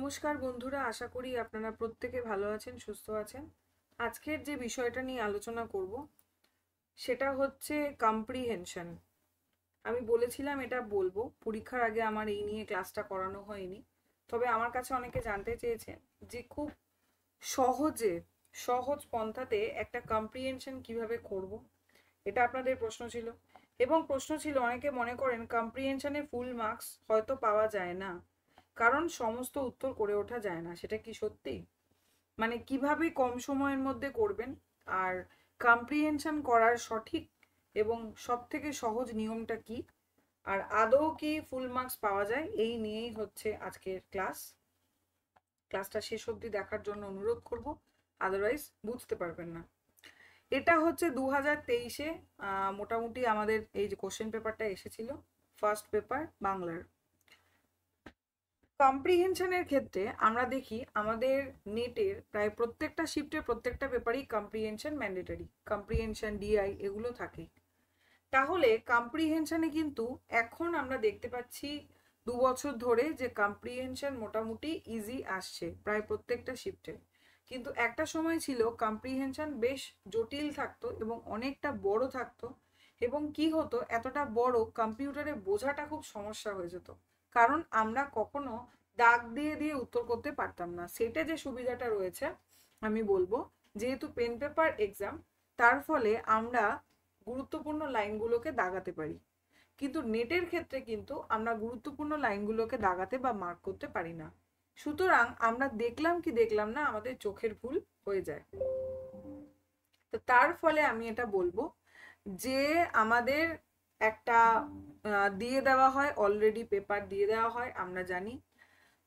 নমস্কার বন্ধুরা, আশা করি আপনারা প্রত্যেকে ভালো আছেন, সুস্থ আছেন। আজকের যে বিষয়টা নিয়ে আলোচনা করব সেটা হচ্ছে কম্প্রিহেনশন। আমি বলেছিলাম এটা বলবো, পরীক্ষার আগে আমার এই নিয়ে ক্লাসটা করানো হয়নি। তবে আমার কাছে অনেকে জানতে চেয়েছেন যে খুব সহজ পন্থাতে একটা কম্প্রিহেনশন কিভাবে করব। এটা আপনাদের প্রশ্ন ছিল, এবং প্রশ্ন ছিল অনেকে মনে করেন কম্প্রিহেনশনে ফুল মার্কস হয়তো পাওয়া যায় না, কারণ সমস্ত উত্তর করে ওঠা যায় না। সেটা কি সত্যি? মানে কিভাবে কম সময়ের মধ্যে করবেন, আর কম্প্রিহেনশন করার সঠিক এবং সব থেকে সহজ নিয়মটা কি, আর আদৌ কি ফুল মার্কস পাওয়া যায়, এই নিয়েই হচ্ছে আজকের ক্লাসটা শেষ অবধি দেখার জন্য অনুরোধ করব, আদারওয়াইজ বুঝতে পারবেন না। এটা হচ্ছে 2023-এ মোটামুটি আমাদের এই যে কোশ্চেন পেপারটা এসেছিল, ফার্স্ট পেপার বাংলার। কম্প্রিহেনশনের ক্ষেত্রে আমরা দেখি আমাদের নেটের প্রায় প্রত্যেকটা শিফটের প্রত্যেকটা পেপারই কম্প্রিহেনশন ম্যান্ডেটরি, কম্প্রিহেনশন ডিআই এগুলো থাকে। তাহলে কম্প্রিহেনশনে কিন্তু এখন আমরা দেখতে পাচ্ছি 2 বছর ধরে যে কম্প্রিহেনশন মোটামুটি ইজি আসছে প্রায় প্রত্যেকটা শিফটে। কিন্তু একটা সময় ছিল কম্প্রিহেনশন বেশ জটিল থাকতো এবং অনেকটা বড় থাকতো, এবং কি হতো, এতটা বড় কম্পিউটারে বোঝাটা খুব সমস্যা হয়ে যেত, কারণ আমরা কখনো দাগ দিয়ে দিয়ে উত্তর করতে পারতাম না। সেটা যে সুবিধাটা রয়েছে আমি বলবো, যেহেতু পেন পেপার এক্সাম, তার ফলে আমরা গুরুত্বপূর্ণ লাইনগুলোকে দাগাতে পারি। কিন্তু নেটের ক্ষেত্রে কিন্তু আমরা গুরুত্বপূর্ণ লাইনগুলোকে দাগাতে বা মার্ক করতে পারি না। সুতরাং আমরা দেখলাম কি দেখলাম না, আমাদের চোখের ভুল হয়ে যায়। তো তার ফলে আমি এটা বলবো যে আমাদের একটা দিয়ে দেওয়া হয়, অলরেডি পেপার দিয়ে দেওয়া হয়, আমরা জানি।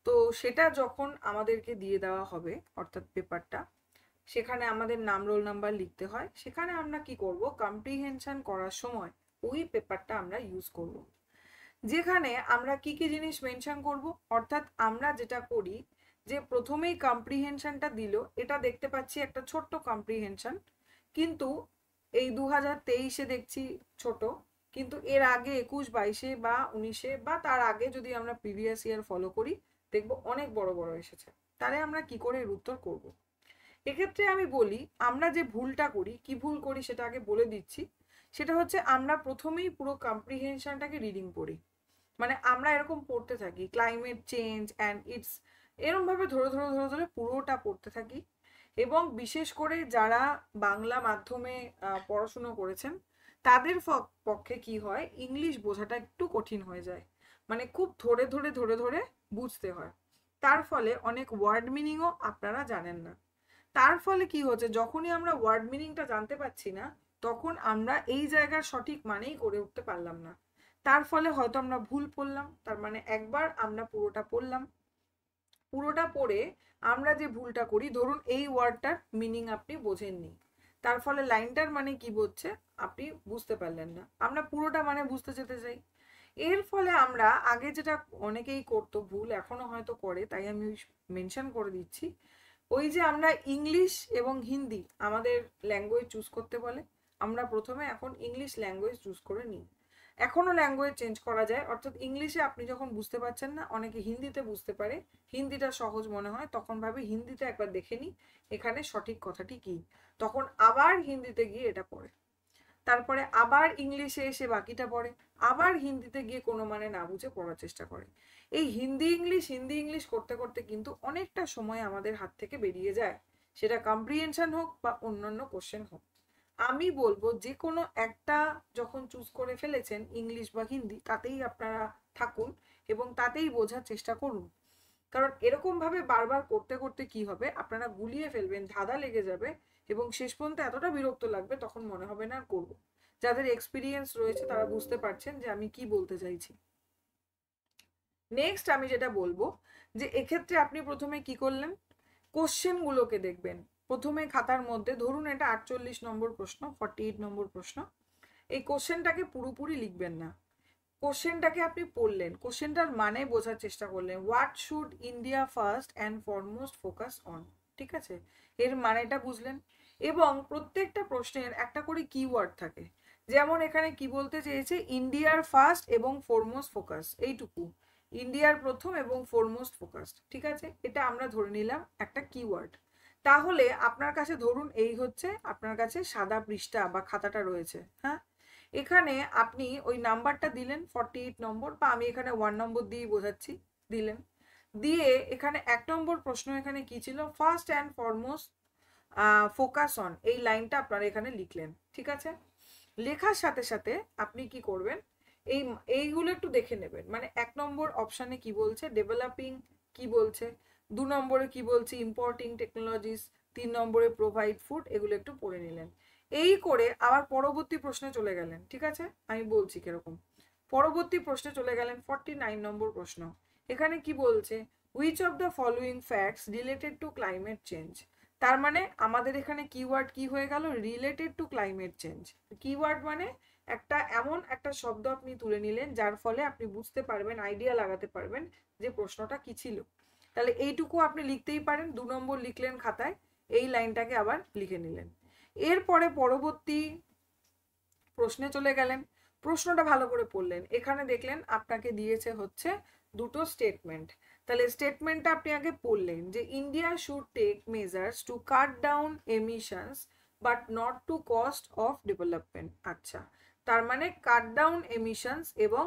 তো সেটা যখন আমাদেরকে দিয়ে দেওয়া হবে, অর্থাৎ পেপারটা, সেখানে আমাদের নাম রোল নাম্বার লিখতে হয়। সেখানে আমরা কি করব, কম্প্রিহেনশন করার সময় ওই পেপারটা আমরা ইউজ করব, যেখানে আমরা কি কি জিনিস মেনশন করব। অর্থাৎ আমরা যেটা করি যে প্রথমেই কম্প্রিহেনশনটা দিল, এটা দেখতে পাচ্ছি একটা ছোট্ট কম্প্রিহেনশন, কিন্তু এই 2023-এ দেখছি ছোট, কিন্তু এর আগে 21-22-এ বা 19-এ বা তার আগে যদি আমরা প্রিভিয়াস ইয়ার ফলো করি, দেখবো অনেক বড় বড় এসেছে। তাহলে আমরা কি করে এর উত্তর করব? এক্ষেত্রে আমি বলি, আমরা যে ভুলটা করি, কি ভুল করি সেটা আগে বলে দিচ্ছি। সেটা হচ্ছে আমরা প্রথমেই পুরো কম্প্রিহেনশনটাকে রিডিং পড়ি। মানে আমরা এরকম পড়তে থাকি, ক্লাইমেট চেঞ্জ অ্যান্ড ইটস, এরকম ভাবে ধরে ধরে ধরে ধরে পুরোটা পড়তে থাকি। এবং বিশেষ করে যারা বাংলা মাধ্যমে পড়াশুনো করেছেন, তাদের পক্ষে কি হয়, ইংলিশ বোঝাটা একটু কঠিন হয়ে যায়। মানে খুব ধরে ধরে ধরে ধরে বুঝতে হয়। তার ফলে অনেক ওয়ার্ড মিনিংও আপনারা জানেন না। তার ফলে কি হচ্ছে, যখনই আমরা ওয়ার্ড মিনিংটা জানতে পারছি না, তখন আমরা এই জায়গার সঠিক মানেই করে উঠতে পারলাম না। তার ফলে হয়তো আমরা ভুল পড়লাম। তার মানে একবার আমরা পুরোটা পড়লাম, পুরোটা পড়ে আমরা যে ভুলটা করি, ধরুন এই ওয়ার্ডটার মিনিং আপনি বোঝেননি, তার ফলে লাইনটার মানে কি বলছে আপনি বুঝতে পারলেন না, আমরা পুরোটা মানে বুঝতে যেতে চাই। এর ফলে আমরা আগে যেটা অনেকেই করতো ভুল, এখনো হয়তো করে, তাই আমি মেনশন করে দিচ্ছি, ওই যে আমরা ইংলিশ এবং হিন্দি আমাদের ল্যাঙ্গুয়েজ চুজ করতে বলে, আমরা প্রথমে এখন ইংলিশ ল্যাঙ্গুয়েজ চুজ করে নিই। এখনো ল্যাঙ্গুয়েজ চেঞ্জ করা যায়, অর্থাৎ ইংলিশে আপনি যখন বুঝতে পারছেন না, অনেকে হিন্দিতে বুঝতে পারে, হিন্দিটা সহজ মনে হয়, তখন ভাবে হিন্দিতে একবার দেখে নিই এখানে সঠিক কথাটি কি, তখন আবার হিন্দিতে গিয়ে এটা পড়ে, তারপরে আবার ইংলিশে এসে বাকিটা পড়ে, আবার হিন্দিতে গিয়ে কোনো মানে না বুঝে পড়ার চেষ্টা করে। এই হিন্দি ইংলিশ করতে করতে কিন্তু অনেকটা সময় আমাদের হাত থেকে বেরিয়ে যায়, সেটা কম্প্রিহেনশন হোক বা অন্যান্য কোশ্চেন হোক। আমি বলবো যে কোনো একটা যখন চুজ করে ফেলেছেন, ইংলিশ বা হিন্দি, তাতেই আপনারা থাকুন এবং তাতেই বোঝার চেষ্টা করুন। কারণ এরকম ভাবে বারবার করতে করতে কি হবে, আপনারা গুলিয়ে ফেলবেন, ধাঁধা লেগে যাবে, এবং শেষ পর্যন্ত এতটা বিরক্ত লাগবে তখন মনে হবে না করবো। যাদের এক্সপিরিয়েন্স রয়েছে তারা বুঝতে পারছেন যে আমি কি বলতে চাইছি। নেক্সট আমি যেটা বলবো, যে এক্ষেত্রে আপনি প্রথমে কি করলেন, কোশ্চেনগুলোকে দেখবেন। প্রথমে খাতার মধ্যে, ধরুন এটা 48 নম্বর প্রশ্ন, 48 নম্বর প্রশ্ন, এই কোশ্চেনটাকে পুরোপুরি লিখবেন না। কোশ্চেনটাকে আপনি পড়লেন, কোশ্চেনটার মানে বোঝার চেষ্টা করলেন, what should India first and foremost focus on, ঠিক আছে, এর মানেটা বুঝলেন। এবং প্রত্যেকটা প্রশ্নের একটা করে কিওয়ার্ড থাকে, যেমন এখানে কি বলতে চেয়েছে, ইন্ডিয়ার ফার্স্ট এবং ফরমোস্ট ফোকাস, এইটুকু। ইন্ডিয়ার প্রথম এবং ফোরমোস্ট ফোকাসড, ঠিক আছে, এটা আমরা ধরে নিলাম একটা কিওয়ার্ড। তাহলে আপনার কাছে ধরুন এই হচ্ছে আপনার কাছে সাদা পৃষ্ঠা বা খাতাটা রয়েছে, হ্যাঁ, এখানে আপনি ওই নাম্বারটা দিলেন 48 নম্বর, বা আমি এখানে 1 নম্বর দিয়ে বোঝাচ্ছি, দিলেন, দিয়ে এখানে 1 নম্বর প্রশ্ন এখানে কি ছিল, first and foremost focus on, এই লাইনটা আপনারা এখানে লিখলেন, ঠিক আছে। লেখার সাথে সাথে আপনি কি করবেন, এইগুলো একটু দেখে নেবেন, মানে 1 নম্বর অপশানে কি বলছে, ডেভেলপিং কি বলছে, 2 নম্বরে কি বলছে, ইম্পোর্টিং টেকনোলজিস, 3 নম্বরে প্রোভাইড ফুড, এগুলো একটু পড়ে নিলেন। এই করে আবার পরবর্তী প্রশ্নে চলে গেলেন, ঠিক আছে, আমি বলছি কিরকম। পরবর্তী প্রশ্নে চলে গেলেন 49 নম্বর প্রশ্ন। এখানে কি বলছে, which of the following facts related to climate change. তার মানে আমাদের এখানে কিওয়ার্ড কি হয়ে গেল, related to climate change. Keyword মানে একটা এমন একটা শব্দ আপনি তুলে নিলেন যার ফলে আপনি বুঝতে পারবেন, আইডিয়া লাগাতে পারবেন যে প্রশ্নটা কি ছিল। তাহলে এইটুকু আপনি লিখতেই পারেন, 2 নম্বর লিখলেন খাতায়, এই লাইনটাকে আবার লিখে নিলেন। এরপরে পরবর্তী প্রশ্নে চলে গেলেন, প্রশ্নটা ভালো করে পড়লেন, এখানে দেখলেন আপনাকে দিয়েছে হচ্ছে দুটো স্টেটমেন্ট। তাহলে স্টেটমেন্টটা আপনি আগে পড়লেন যে India should take measures to cut down emissions but not to cost of development. আচ্ছা, তার মানে কাট ডাউন এমিশনস এবং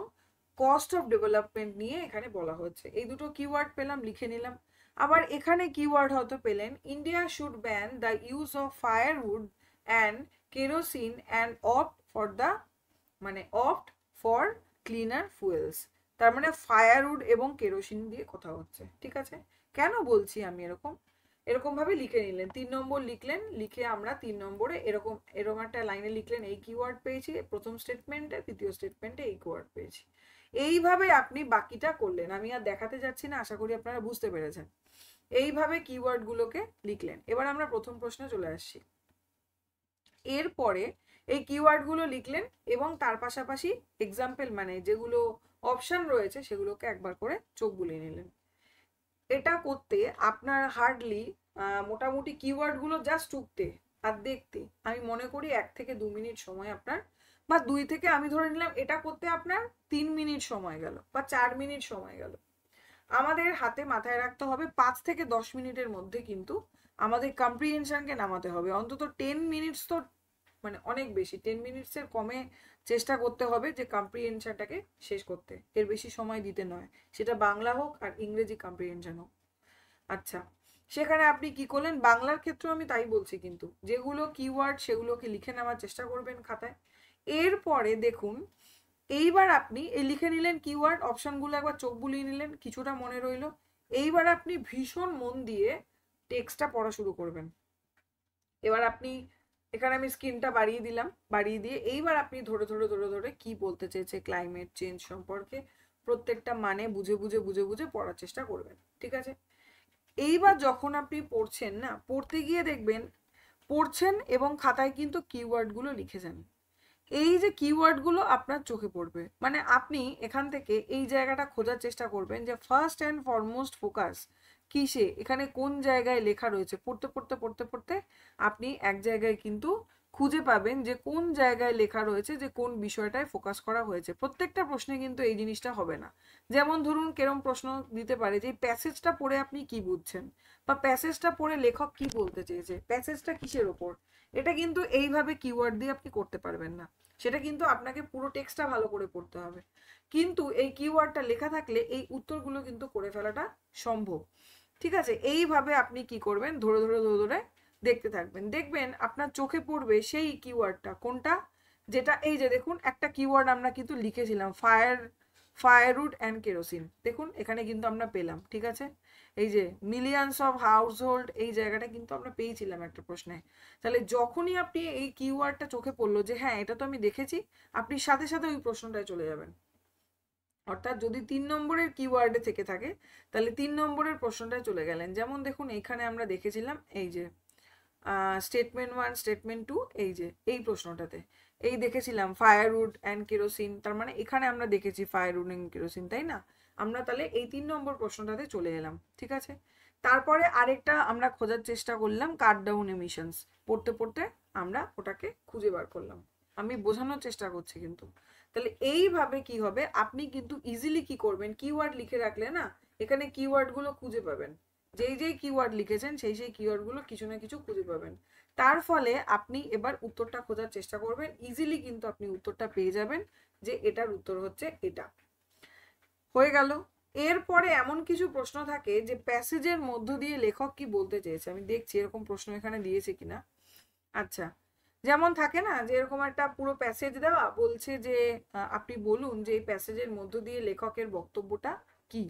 কস্ট অফ ডেভেলপমেন্ট নিয়ে এখানে বলা হচ্ছে। এই দুটো কিওয়ার্ড পেলাম, লিখে নিলাম। আবার এখানে কিওয়ার্ড হয়তো পেলেন, India should ban the use of firewood and kerosene and opt for the, মানে অপ্ট ফর ক্লিনার ফুয়েলস। তার মানে ফায়ারউড এবং কেরোসিন দিয়ে কথা হচ্ছে, ঠিক আছে। কেন বলছি আমি এরকম ভাবে লিখে নিলেন, 3 নম্বর লিখলেন, লিখে আমরা 3 নম্বরে এরকম একটা লাইনে লিখলেন এই কিওয়ার্ড পেয়েছি প্রথম স্টেটমেন্টে, দ্বিতীয় স্টেটমেন্টে এই কিওয়ার্ড পেয়েছি। এইভাবে আপনি বাকিটা করলেন, আমি আর দেখাতে যাচ্ছি না, আশা করি আপনারা বুঝতে পেরেছেন। এইভাবে কিওয়ার্ড গুলোকে লিখলেন। এবার আমরা প্রথম প্রশ্নে চলে আসছি। এরপরে এই কিওয়ার্ড গুলো লিখলেন এবং তার পাশাপাশি এক্সাম্পল মানে যেগুলো অপশন রয়েছে সেগুলোকে একবার করে চোখ বুলিয়ে নিলেন। এটা করতে আপনার হার্ডলি মোটামুটি কিওয়ার্ড গুলো জাস্ট টুকতে আর দেখতে আমি মনে করি 1 থেকে 2 মিনিট সময় আপনার, বা 2 থেকে আমি ধরে নিলাম এটা করতে আপনার 3 মিনিট সময় গেল বা 4 মিনিট সময় গেল। আমাদের হাতে মাথায় রাখতে হবে 5 থেকে 10 মিনিটের মধ্যে কিন্তু আমাদের কম্প্রিহেনশনকে নামাতে হবে। অন্তত 10 মিনিটস তো মানে অনেক বেশি, 10 মিনিটসের কমে চেষ্টা করতে হবে যে কম্প্রিহেনশনটাকে শেষ করতে, এর বেশি সময় দিতে নয়, সেটা বাংলা হোক আর ইংরেজি কম্প্রিহেনশন হোক। আচ্ছা, সেখানে আপনি কি করলেন, বাংলার ক্ষেত্রেও আমি তাই বলছি, কিন্তু যেগুলো কিওয়ার্ড সেগুলোকে লিখে নেওয়ার চেষ্টা করবেন খাতায়। এরপরে দেখুন, এইবার আপনি এই লিখে নিলেন কিওয়ার্ড, অপশনগুলো একবার চোখ বুলিয়ে নিলেন, কিছুটা মনে রইলো। এইবার আপনি ভীষণ মন দিয়ে টেক্সটটা পড়া শুরু করবেন। এবার আপনি এখানে আমি স্ক্রিনটা বাড়িয়ে দিলাম, বাড়িয়ে দিয়ে এইবার আপনি ধরে ধরে ধরে ধরে কি বলতে চেয়েছে ক্লাইমেট চেঞ্জ সম্পর্কে প্রত্যেকটা মানে বুঝে বুঝে বুঝে বুঝে পড়ার চেষ্টা করবেন, ঠিক আছে। এইবার যখন আপনি পড়ছেন না, পড়তে গিয়ে দেখবেন পড়ছেন এবং খাতায় কিন্তু কিওয়ার্ডগুলো লিখে যান। এই যে কিওয়ার্ডগুলো আপনার চোখে পড়বে, মানে আপনি এখান থেকে এই জায়গাটা খোঁজার চেষ্টা করবেন যে ফার্স্ট অ্যান্ড ফরমোস্ট ফোকাস কিসে, এখানে কোন জায়গায় লেখা রয়েছে। পড়তে পড়তে পড়তে পড়তে আপনি এক জায়গায় কিন্তু খুঁজে পাবেন যে কোন জায়গায় লেখা রয়েছে যে কোন বিষয়টায় ফোকাস করা হয়েছে। প্রত্যেকটা প্রশ্নে কিন্তু এই জিনিসটা হবে না। যেমন ধরুন কেরম প্রশ্ন দিতে পারে যে প্যাসেজটা পড়ে আপনি কি বুঝছেন, বা প্যাসেজটা পড়ে লেখক কি বলতে চেয়েছে, প্যাসেজটা কিসের ওপর। এটা কিন্তু এইভাবে কিওয়ার্ড দিয়ে আপনি করতে পারবেন না, সেটা কিন্তু আপনাকে পুরো টেক্সটটা ভালো করে পড়তে হবে। কিন্তু এই কিওয়ার্ডটা লেখা থাকলে এই উত্তরগুলো কিন্তু করে ফেলাটা সম্ভব, ঠিক আছে। এইভাবে আপনি কি করবেন, ধরে ধরে ধরে ধরে দেখতে থাকবেন, দেখবেন আপনার চোখে পড়বে সেই কিওয়ার্ডটা কোনটা, যেটা এই যে দেখুন একটা কিওয়ার্ড আমরা কিন্তু লিখেছিলাম ফায়ারউড অ্যান্ড কেরোসিন, দেখুন এখানে কিন্তু আমরা পেলাম, ঠিক আছে। এই যে মিলিয়নস অফ হাউস হোল্ড, এই জায়গাটা কিন্তু আমরা পেয়েছিলাম একটা প্রশ্নে। তাহলে যখনই আপনি এই কিওয়ার্ডটা চোখে পড়লো যে হ্যাঁ এটা তো আমি দেখেছি, আপনি সাথে সাথে ওই প্রশ্নটায় চলে যাবেন। অর্থাৎ যদি 3 নম্বরের কিওয়ার্ডে থেকে থাকে তাহলে 3 নম্বরের প্রশ্নটায় চলে গেলেন। যেমন দেখুন এখানে আমরা দেখেছিলাম এই যে স্টেটমেন্ট 1 স্টেটমেন্ট 2, এই যে এই প্রশ্নটাতে এই দেখেছিলাম ফায়ারউড অ্যান্ড কেরোসিন, তার মানে এখানে আমরা দেখেছি ফায়ারউড অ্যান্ড কেরোসিন, তাই না। আমরা তাহলে এই 3 নম্বর প্রশ্নটাতে চলে এলাম, ঠিক আছে। তারপরে আরেকটা আমরা খোঁজার চেষ্টা করলাম কাট ডাউন এমিশনস, পড়তে পড়তে আমরা ওটাকে খুঁজে বার করলাম, আমি বোঝানোর চেষ্টা করছি কিন্তু। তাহলে এইভাবে কি হবে, আপনি কিন্তু ইজিলি কি করবেন, কিওয়ার্ড লিখে রাখলে না এখানে কিওয়ার্ড গুলো খুঁজে পাবেন, যেই যেই কিওয়ার্ড লিখেছেন সেই সেই কিওয়ার্ড গুলো কিছু না কিছু খুঁজে পাবেন। তার ফলে আপনি এবার উত্তরটা খোঁজার চেষ্টা করবেন, ইজিলি কিন্তু আপনি উত্তরটা পেয়ে যাবেন যে এটার উত্তর হচ্ছে এটা। হয়ে গেল। এরপরে এমন কিছু প্রশ্ন থাকে যে প্যাসেজের মধ্য দিয়ে লেখক কি বলতে চেয়েছে, আমি দেখছি এরকম প্রশ্ন এখানে দিয়েছে কিনা। আচ্ছা, যেমন থাকে না যে এরকম একটা পুরো প্যাসেজ দেওয়া, বলছে যে আপনি বলুন যে এই প্যাসেজের মধ্য দিয়ে লেখকের বক্তব্যটা কি।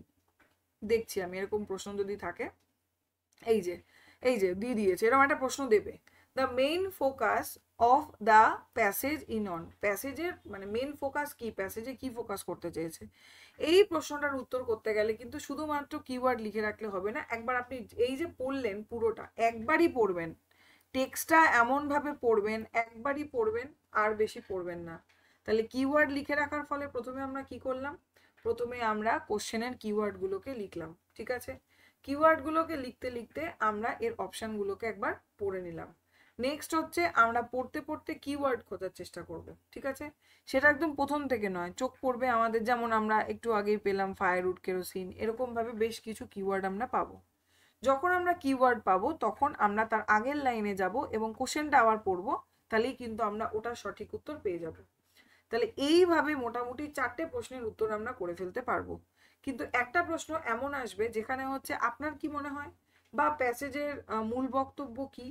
দেখছি আমি এরকম প্রশ্ন যদি থাকে, এই যে দিয়ে দিয়েছে, এরকম একটা প্রশ্ন দেবে, the main focus of the passage in on, প্যাসেজের মানে মেইন ফোকাস কি, প্যাসেজে কি ফোকাস করতে চেয়েছে। এই প্রশ্নটার উত্তর করতে গেলে কিন্তু শুধুমাত্র কিওয়ার্ড লিখে রাখলে হবে না, একবার আপনি এই যে পড়লেন পুরোটা একবারই পড়বেন, টেক্সটটা এমনভাবে পড়বেন, একবারই পড়বেন, আর বেশি পড়বেন না। তাহলে কিওয়ার্ড লিখে রাখার ফলে প্রথমে আমরা কি করলাম, প্রথমে আমরা কোশ্চেনের কিওয়ার্ডগুলোকে লিখলাম, ঠিক আছে। কিওয়ার্ডগুলোকে লিখতে লিখতে আমরা এর অপশানগুলোকে একবার পড়ে নিলাম। নেক্সট হচ্ছে আমরা পড়তে পড়তে কিওয়ার্ড খোঁজার চেষ্টা করব, ঠিক আছে। সেটা একদম প্রথম থেকে নয়, চোখ পড়বে আমাদের, যেমন আমরা একটু আগেই পেলাম ফায়ারউড, কেরোসিন, এরকমভাবে বেশ কিছু কিওয়ার্ড আমরা পাবো। যখন আমরা কিওয়ার্ড পাবো তখন আমরা তার আগের লাইনে যাব এবং কোশ্চেনটা আবার পড়বো, তাহলেই কিন্তু আমরা ওটার সঠিক উত্তর পেয়ে যাব। তাহলে এইভাবে মোটামুটি 4টে প্রশ্নের উত্তর আমরা করে ফেলতে পারবো। কিন্তু একটা প্রশ্ন এমন আসবে যেখানে হচ্ছে আপনার কি মনে হয়, বা প্যাসেজের মূল বক্তব্য কি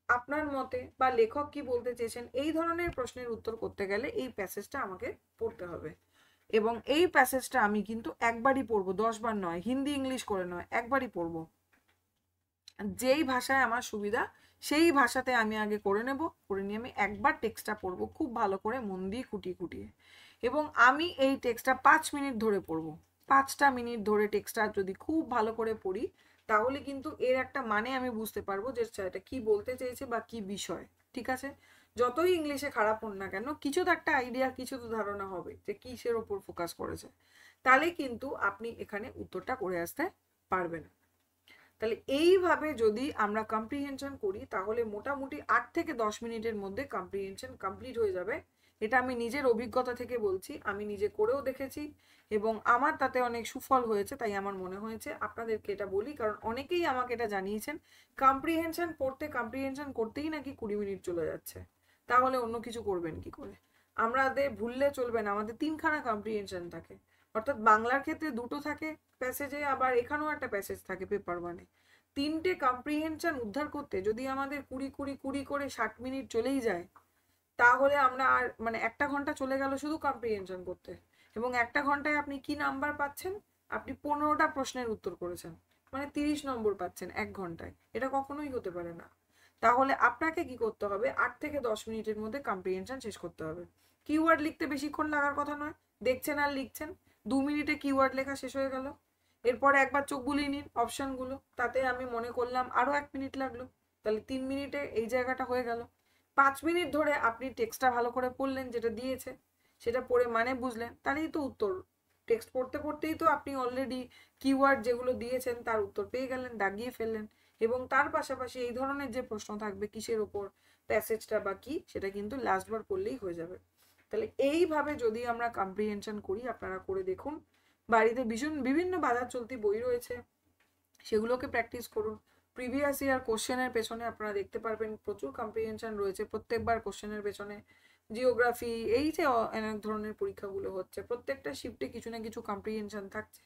আপনার মতে, বা লেখক কি বলতে চেয়েছেন, এই ধরনের প্রশ্নের উত্তর করতে গেলে এই প্যাসেজটা আমাকে পড়তে হবে। এবং এই প্যাসেজটা আমি কিন্তু একবারই পড়বো, 10 বার নয়, হিন্দি ইংলিশ করে নয়, একবারই পড়বো। যেই ভাষায় আমার সুবিধা সেই ভাষাতে আমি আগে করে নেব, করে নিয়ে আমি একবার টেক্সটটা পড়বো খুব ভালো করে মন দিয়ে খুঁটিয়ে খুঁটিয়ে, এবং আমি এই টেক্সটটা 5 মিনিট ধরে পড়বো। 5টা মিনিট ধরে টেক্সটটা যদি খুব ভালো করে পড়ি তাহলে কিন্তু এর একটা মানে আমি বুঝতে পারবো যে এটা কি বলতে চেয়েছে বা কি বিষয়, ঠিক আছে। যতই ইংলিশে খারাপ হন না কেন, কিছু তো একটা আইডিয়া, কিছু তো ধারণা হবে যে কিসের ওপর ফোকাস করেছে, তাহলে কিন্তু আপনি এখানে উত্তরটা করে আসতে পারবেন। তাহলে এইভাবে যদি আমরা কম্প্রিহেনশন করি তাহলে মোটামুটি 8 থেকে 10 মিনিটের মধ্যে কম্প্রিহেনশন কমপ্লিট হয়ে যাবে। এটা আমি নিজের অভিজ্ঞতা থেকে বলছি, আমি নিজে করেও দেখেছি এবং আমার তাতে অনেক সুফল হয়েছে, তাই আমার মনে হয়েছে আপনাদেরকে এটা বলি, কারণ অনেকেই আমাকে এটা জানিয়েছেন কম্প্রিহেনশন কম্প্রিহেনশন করতেই নাকি 20 মিনিট চলে যাচ্ছে, তাহলে অন্য কিছু করবেন কি করে। আমাদের ভুললে চলবে না, আমাদের 3খানা কম্প্রিহেনশন থাকে, অর্থাৎ বাংলার ক্ষেত্রে 2টো থাকে প্যাসেজে, আবার এখানেও একটা প্যাসেজ থাকে পেপার ওয়ানে। 3টে কম্প্রিহেনশন উদ্ধার করতে যদি আমাদের 20 করে 60 মিনিট চলেই যায়, তাহলে আমরা আর মানে 1 ঘন্টা চলে গেল শুধু কম্প্রিহেনশন করতে, এবং 1 ঘন্টায় আপনি কি নাম্বার পাচ্ছেন, আপনি 15টা প্রশ্নের উত্তর করেছেন, মানে 30 নম্বর পাচ্ছেন 1 ঘন্টায়, এটা কখনোই হতে পারে না। তাহলে আপনাকে কি করতে হবে, 8 থেকে 10 মিনিটের মধ্যে কম্প্রিহেনশন শেষ করতে হবে। কিওয়ার্ড লিখতে বেশিক্ষণ লাগার কথা নয়, দেখছেন আর লিখছেন, 2 মিনিটে কিওয়ার্ড লেখা শেষ হয়ে গেল। এরপরে একবার চোখ বুলিয়ে নিন অপশানগুলো, তাতে আমি মনে করলাম আরও 1 মিনিট লাগলো, তাহলে 3 মিনিটে এই জায়গাটা হয়ে গেল। 5 মিনিট ধরে আপনি টেক্সটটা ভালো করে পড়লেন, যেটা দিয়েছে সেটা পড়ে মানে বুঝলেন, তাহলেই তো উত্তর। টেক্সট পড়তে পড়তেই তো আপনি অলরেডি কিওয়ার্ড যেগুলো দিয়েছেন তার উত্তর পেয়ে গেলেন, দাগিয়ে ফেললেন, এবং তার পাশাপাশি এই ধরনের যে প্রশ্ন থাকবে কিসের ওপর প্যাসেজটা বা কি, সেটা কিন্তু লাস্টবার করলেই হয়ে যাবে। তাহলে এইভাবে যদি আমরা কম্প্রিহেনশন করি, আপনারা করে দেখুন, বাড়িতে বিভিন্ন বাজার চলতি বই রয়েছে, সেগুলোকে প্র্যাকটিস করুন। প্রিভিয়াস ইয়ার কোশ্চেনের পেছনে আপনারা দেখতে পারবেন প্রচুর কম্প্রিহেনশন রয়েছে, প্রত্যেকবার কোশ্চেনের পেছনে জিওগ্রাফি, এই যে অনেক ধরনের পরীক্ষাগুলো হচ্ছে প্রত্যেকটা শিফটে কিছু না কিছু কম্প্রিহেনশন থাকছে,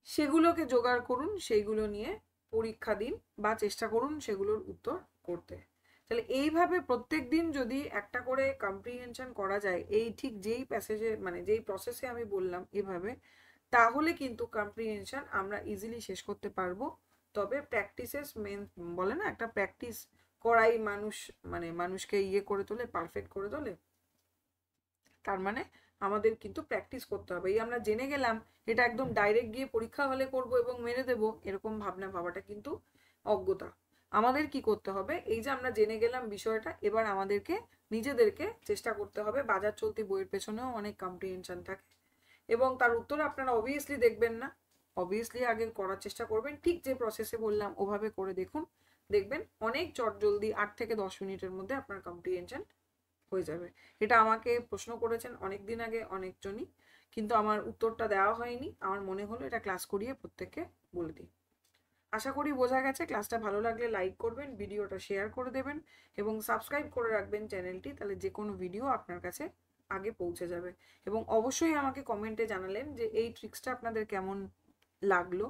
সেগুলোকে জোগাড় করুন, সেইগুলো নিয়ে পরীক্ষা দিন বা চেষ্টা করুন সেগুলোর উত্তর করতে। তাহলে এইভাবে প্রত্যেক দিন যদি একটা করে কম্প্রিহেনশন করা যায়, এই ঠিক যেই প্যাসেজে মানে যেই প্রসেসে আমি বললাম এভাবে, তাহলে কিন্তু কম্প্রিহেনশন আমরা ইজিলি শেষ করতে পারবো। তবে প্র্যাকটিসেস মেন, বলে না একটা প্র্যাকটিস করাই মানুষকে ইয়ে করে তোলে, পারফেক্ট করে তোলে, তার মানে আমাদের কিন্তু প্র্যাকটিস করতে হবে। এই আমরা জেনে গেলাম এটা একদম ডাইরেক্ট গিয়ে পরীক্ষা হলে করব এবং মেরে দেব, এরকম ভাবাটা কিন্তু অজ্ঞতা। আমাদের কি করতে হবে, এই যে আমরা জেনে গেলাম বিষয়টা, এবার আমাদেরকে নিজেদেরকে চেষ্টা করতে হবে। বাজার চলতি বইয়ের পেছনেও অনেক কম্প্রিহেনশন থাকে এবং তার উত্তর আপনারা অবভিয়াসলি দেখবেন না, অবভিয়াসলি আগে করার চেষ্টা করবেন, ঠিক যে প্রসেসে বললাম ওভাবে করে দেখুন, দেখবেন অনেক চটজলদি 8 থেকে 10 মিনিটের মধ্যে আপনার কম্প্রিহেনশন হয়ে যাবে। এটা আমাকে প্রশ্ন করেছেন অনেক দিন আগে অনেকজনই, কিন্তু আমার উত্তরটা দেওয়া হয়নি। আমার মনে হলো এটা ক্লাস করিয়ে প্রত্যেককে বলে দিই। আশা করি বোঝা গেছে। ক্লাসটা ভালো লাগলে লাইক করবেন, ভিডিওটা শেয়ার করে দেবেন এবং সাবস্ক্রাইব করে রাখবেন চ্যানেলটি, তাহলে যে কোনো ভিডিও আপনার কাছে আগে পৌঁছে যাবে। এবং অবশ্যই আমাকে কমেন্টে জানালেন যে এই ট্রিক্সটা আপনাদের কেমন লাগলো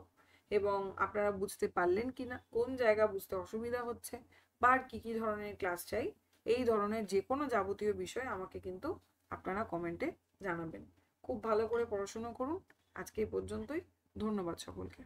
এবং আপনারা বুঝতে পারলেন কি না, কোন জায়গা বুঝতে অসুবিধা হচ্ছে, বা আর কী কী ধরনের ক্লাস চাই। এই ধরনের যে কোনো যাবতীয় বিষয় আমাকে কিন্তু আপনারা কমেন্টে জানাবেন। খুব ভালো করে পড়াশুনো করুন। আজকে এই পর্যন্তই। ধন্যবাদ সকলকে।